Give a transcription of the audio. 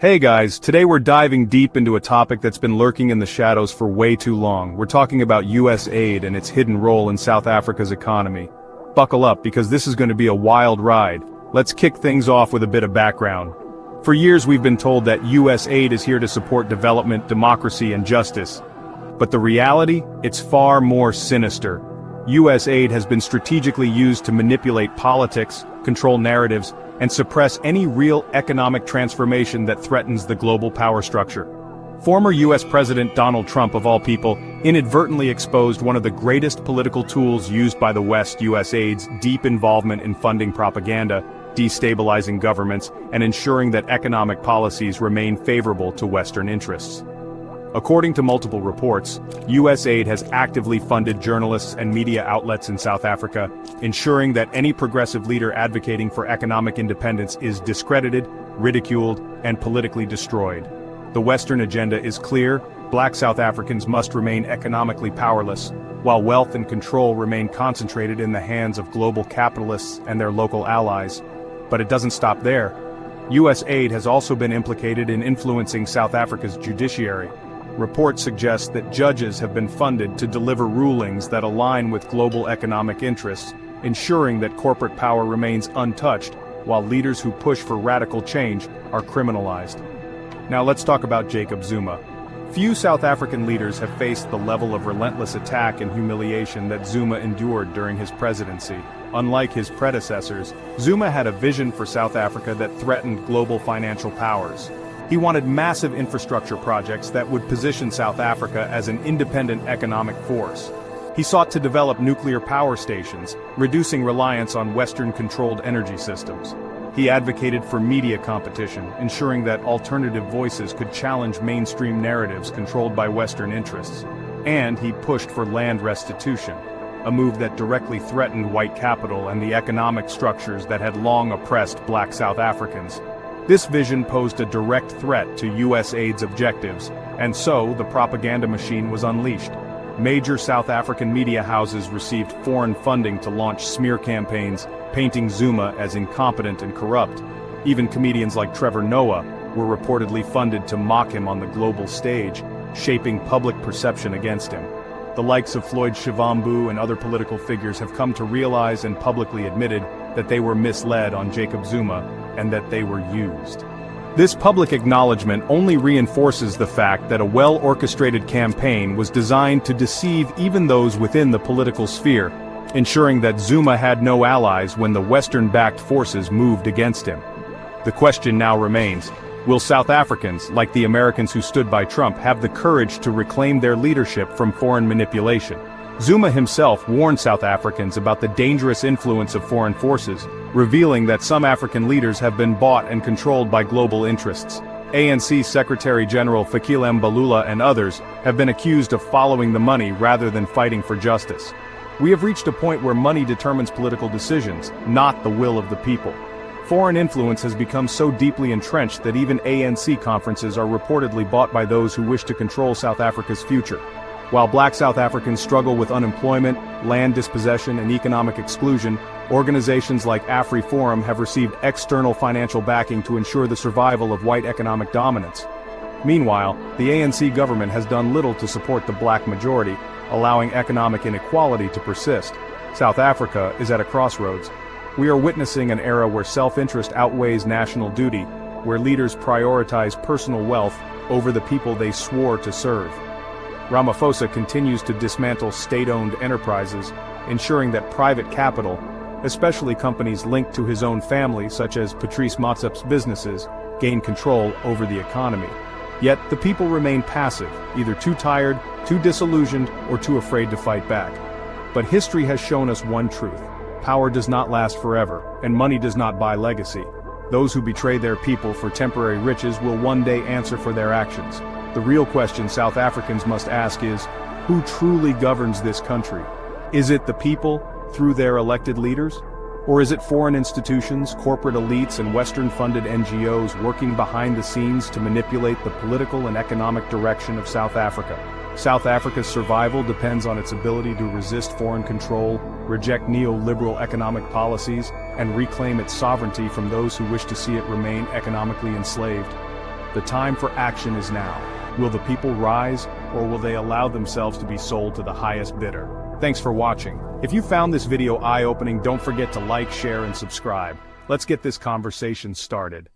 Hey guys, today we're diving deep into a topic that's been lurking in the shadows for way too long. We're talking about USAID and its hidden role in South Africa's economy. Buckle up because this is going to be a wild ride. Let's kick things off with a bit of background. For years we've been told that USAID is here to support development, democracy, and justice. But the reality? It's far more sinister. USAID has been strategically used to manipulate politics, control narratives, and suppress any real economic transformation that threatens the global power structure. Former US President Donald Trump, of all people, inadvertently exposed one of the greatest political tools used by the West: USAID's deep involvement in funding propaganda, destabilizing governments, and ensuring that economic policies remain favorable to Western interests. According to multiple reports, USAID has actively funded journalists and media outlets in South Africa, ensuring that any progressive leader advocating for economic independence is discredited, ridiculed, and politically destroyed. The Western agenda is clear: Black South Africans must remain economically powerless, while wealth and control remain concentrated in the hands of global capitalists and their local allies. But it doesn't stop there. USAID has also been implicated in influencing South Africa's judiciary. Reports suggest that judges have been funded to deliver rulings that align with global economic interests, ensuring that corporate power remains untouched, while leaders who push for radical change are criminalized. Now let's talk about Jacob Zuma. Few South African leaders have faced the level of relentless attack and humiliation that Zuma endured during his presidency. Unlike his predecessors, Zuma had a vision for South Africa that threatened global financial powers. He wanted massive infrastructure projects that would position South Africa as an independent economic force. He sought to develop nuclear power stations, reducing reliance on Western-controlled energy systems. He advocated for media competition, ensuring that alternative voices could challenge mainstream narratives controlled by Western interests. And he pushed for land restitution, a move that directly threatened white capital and the economic structures that had long oppressed Black South Africans. This vision posed a direct threat to USAID's objectives, and so the propaganda machine was unleashed. Major South African media houses received foreign funding to launch smear campaigns, painting Zuma as incompetent and corrupt. Even comedians like Trevor Noah were reportedly funded to mock him on the global stage, shaping public perception against him. The likes of Floyd Shivambu and other political figures have come to realize and publicly admitted that they were misled on Jacob Zuma, and that they were used. This public acknowledgement only reinforces the fact that a well-orchestrated campaign was designed to deceive even those within the political sphere, ensuring that Zuma had no allies when the Western-backed forces moved against him. The question now remains: will South Africans, like the Americans who stood by Trump, have the courage to reclaim their leadership from foreign manipulation? Zuma himself warned South Africans about the dangerous influence of foreign forces, revealing that some African leaders have been bought and controlled by global interests. ANC Secretary General Fikile Mbalula and others have been accused of following the money rather than fighting for justice. We have reached a point where money determines political decisions, not the will of the people. Foreign influence has become so deeply entrenched that even ANC conferences are reportedly bought by those who wish to control South Africa's future. While Black South Africans struggle with unemployment, land dispossession, and economic exclusion, organizations like AfriForum have received external financial backing to ensure the survival of white economic dominance. Meanwhile, the ANC government has done little to support the black majority, allowing economic inequality to persist. South Africa is at a crossroads. We are witnessing an era where self-interest outweighs national duty, where leaders prioritize personal wealth over the people they swore to serve. Ramaphosa continues to dismantle state-owned enterprises, ensuring that private capital, especially companies linked to his own family such as Patrice Motsep's businesses, gain control over the economy. Yet the people remain passive, either too tired, too disillusioned, or too afraid to fight back. But history has shown us one truth: power does not last forever, and money does not buy legacy. Those who betray their people for temporary riches will one day answer for their actions. The real question South Africans must ask is, who truly governs this country? Is it the people, through their elected leaders? Or is it foreign institutions, corporate elites, and Western-funded NGOs working behind the scenes to manipulate the political and economic direction of South Africa? South Africa's survival depends on its ability to resist foreign control, reject neoliberal economic policies, and reclaim its sovereignty from those who wish to see it remain economically enslaved. The time for action is now. Will the people rise, or will they allow themselves to be sold to the highest bidder? Thanks for watching. If you found this video eye-opening, don't forget to like, share, and subscribe. Let's get this conversation started.